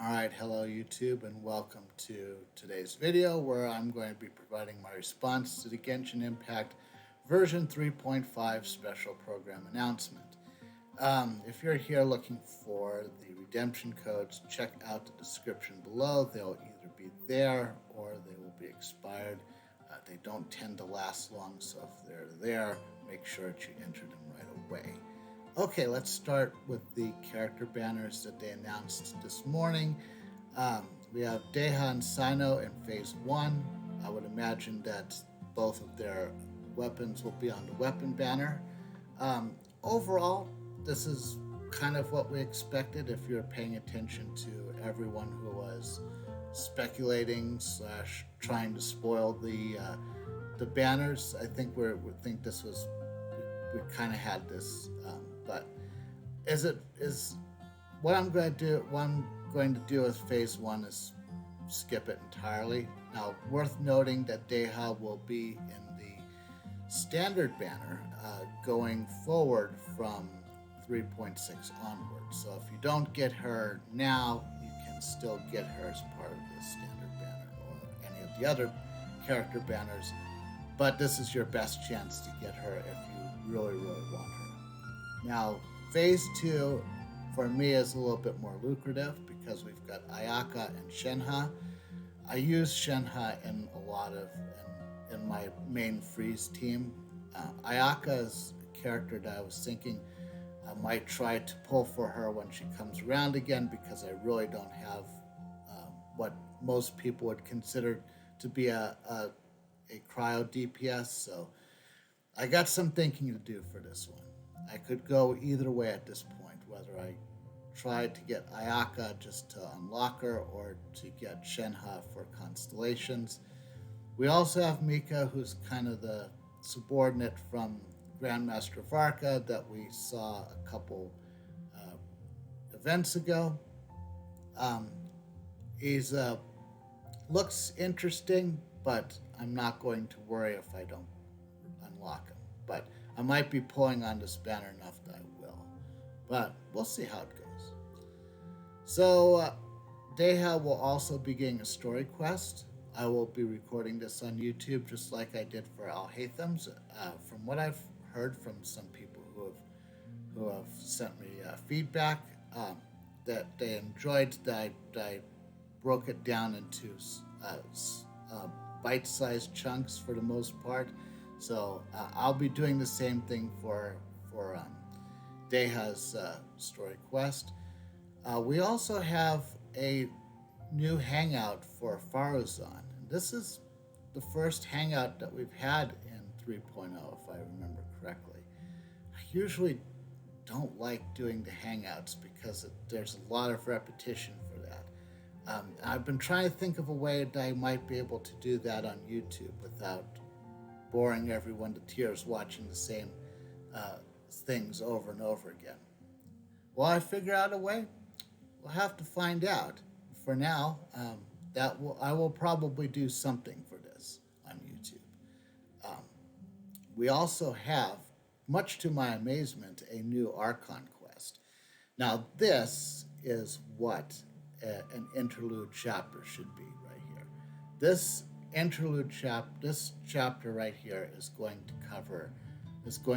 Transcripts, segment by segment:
Alright, hello YouTube and welcome to today's video where I'm going to be providing my response to the Genshin Impact version 3.5 special program announcement. If you're here looking for the redemption codes, check out the description below. They'll either be there or they will be expired. They don't tend to last long, so if they're there, make sure that you enter them right away. Okay, let's start with the character banners that they announced this morning. We have Deha and Sino in Phase 1. I would imagine that both of their weapons will be on the weapon banner. Overall, this is kind of what we expected if you're paying attention to everyone who was speculating / trying to spoil the banners. I think we think this was we kind of had this, but is what I'm going to do. What I'm going to do with Phase 1 is skip it entirely. Now, worth noting that Deha will be in the standard banner going forward from 3.6 onward. So if you don't get her now, you can still get her as part of the standard banner or any of the other character banners. But this is your best chance to get her if you really want her. Now, Phase 2 for me is a little bit more lucrative because we've got Ayaka and Shenhe. I use Shenhe in a lot of in my main freeze team. Ayaka is a character that I was thinking I might try to pull for her when she comes around again because I really don't have what most people would consider to be a cryo DPS. So I got some thinking to do for this one. I could go either way at this point, whether I tried to get Ayaka just to unlock her or to get Shenhe for constellations. We also have Mika, who's kind of the subordinate from Grandmaster Varka that we saw a couple events ago. He's looks interesting, but I'm not going to worry if I don't unlock him. But I might be pulling on this banner enough that I will. But we'll see how it goes. So Deha will also be getting a story quest. I will be recording this on YouTube just like I did for Alhaitham's. From what I've heard from some people who have sent me feedback, that they enjoyed that I broke it down into bite-sized chunks for the most part. So I'll be doing the same thing for Deha's story quest. We also have a new hangout for Faruzan. This is the first hangout that we've had in 3.0, if I remember correctly. I usually don't like doing the hangouts because there's a lot of repetition for that. I've been trying to think of a way that I might be able to do that on YouTube without boring everyone to tears watching the same things over and over again. Will I figure out a way? We'll have to find out. For now, I will probably do something for this on YouTube. We also have, much to my amazement, a new Archon quest. Now, this is what an interlude chapter should be right here. This chapter right here is going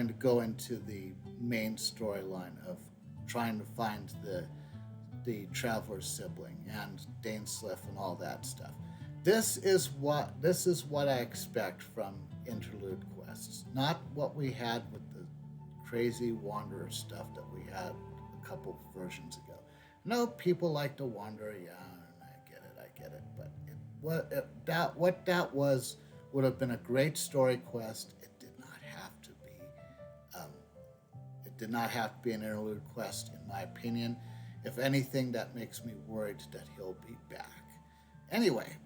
to go into the main storyline of trying to find the Traveler's sibling and Dainsliff and all that stuff. This is what I expect from interlude quests, not what we had with the crazy Wanderer stuff that we had a couple versions ago. No, people like to wander, yeah, I get it, but what that was would have been a great story quest. It did not have to be. It did not have to be an interlude quest, in my opinion. If anything, that makes me worried that he'll be back. Anyway,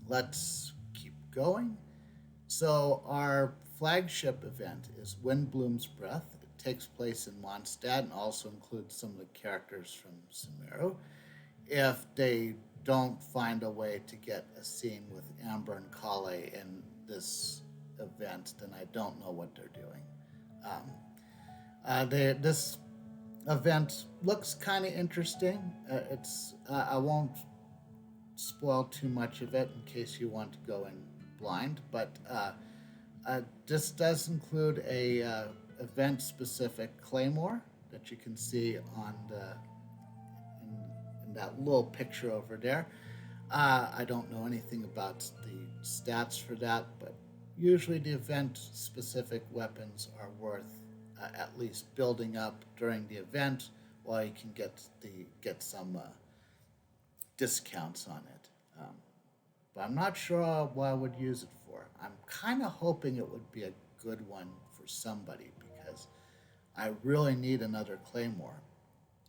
let's keep going. So our flagship event is Windblume's Breath. It takes place in Mondstadt and also includes some of the characters from Sumeru. If they don't find a way to get a scene with Amber and Kale in this event, then I don't know what they're doing. event looks kind of interesting. I won't spoil too much of it in case you want to go in blind, but this does include a event specific claymore that you can see on in that little picture over there. I don't know anything about the stats for that, but usually the event specific weapons are worth at least building up during the event, while you can get some discounts on it. But I'm not sure what I would use it for. I'm kind of hoping it would be a good one for somebody because I really need another claymore,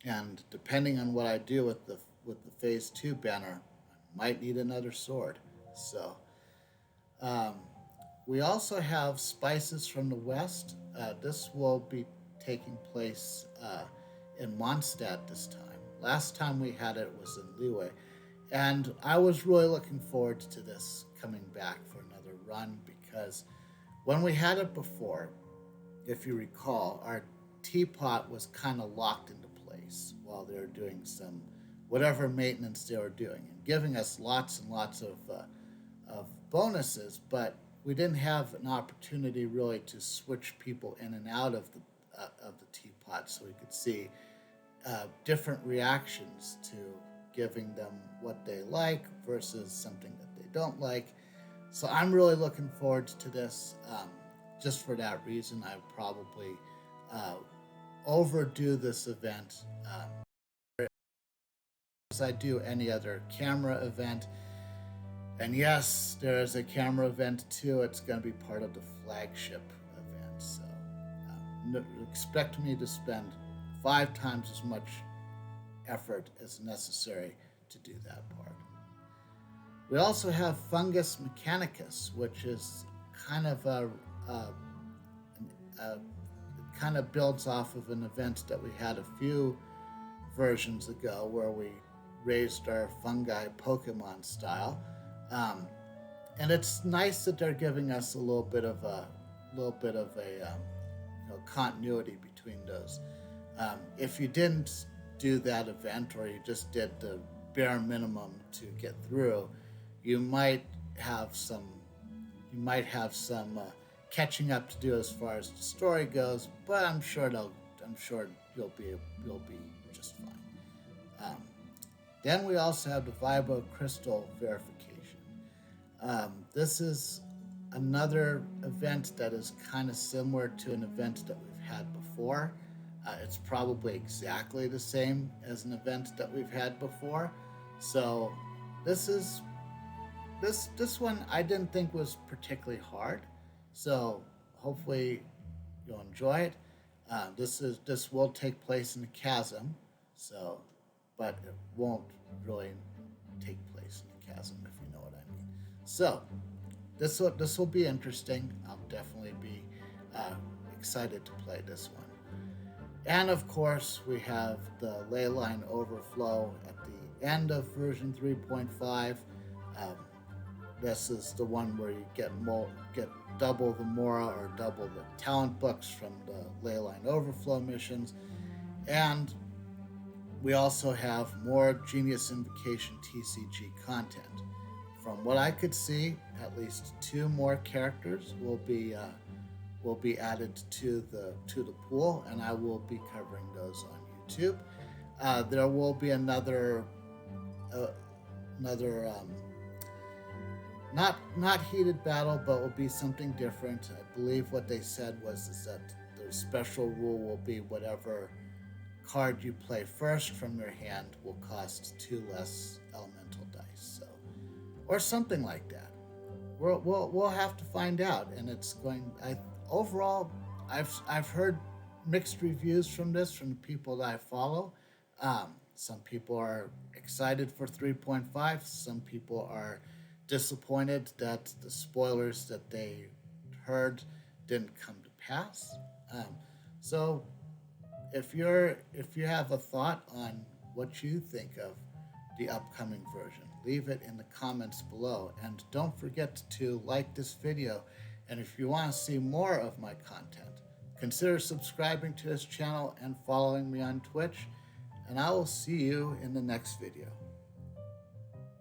and depending on what I do with the Phase Two banner, I might need another sword. So um, we also have Spices from the West. This will be taking place in Mondstadt this time. Last time we had it was in Liyue, and I was really looking forward to this coming back for another run because when we had it before, if you recall, our teapot was kind of locked into place while they were doing some whatever maintenance they were doing and giving us lots and lots of bonuses, but we didn't have an opportunity really to switch people in and out of the teapot so we could see different reactions to giving them what they like versus something that they don't like. So I'm really looking forward to this. Just for that reason, I probably uh, overdo this event as I do any other camera event. And yes, there is a camera event too. It's going to be part of the flagship event. So expect me to spend 5 times as much effort as necessary to do that part. We also have Fungus Mechanicus, which is kind of a kind of builds off of an event that we had a few versions ago where we raised our fungi Pokemon style. And it's nice that they're giving us a little bit of a continuity between those. If you didn't do that event or you just did the bare minimum to get through, you might have some catching up to do as far as the story goes. But I'm sure you'll be just fine. Then we also have the Vibro Crystal verification. This is another event that is kind of similar to an event that we've had before. It's probably exactly the same as an event that we've had before. So this one I didn't think was particularly hard. So hopefully you'll enjoy it. This will take place in the chasm, so but it won't really take place in the chasm if you know what I mean. So this will be interesting. I'll definitely be excited to play this one. And of course, we have the Leyline Overflow at the end of version 3.5. This is the one where you get double the Mora or double the talent books from the Leyline Overflow missions. And we also have more Genius Invocation TCG content. From what I could see, at least 2 more characters will be added to the pool, and I will be covering those on YouTube. There will be another not heated battle, but will be something different. I believe what they said is that the special rule will be whatever card you play first from your hand will cost 2 less elemental dice, so or something like that. We'll have to find out, and it's going. Overall, I've heard mixed reviews from this from the people that I follow. Some people are excited for 3.5. Some people are disappointed that the spoilers that they heard didn't come to pass. So if you have a thought on what you think of the upcoming version, leave it in the comments below, and don't forget to like this video. And if you want to see more of my content, Consider subscribing to this channel and following me on Twitch, and I will see you in the next video.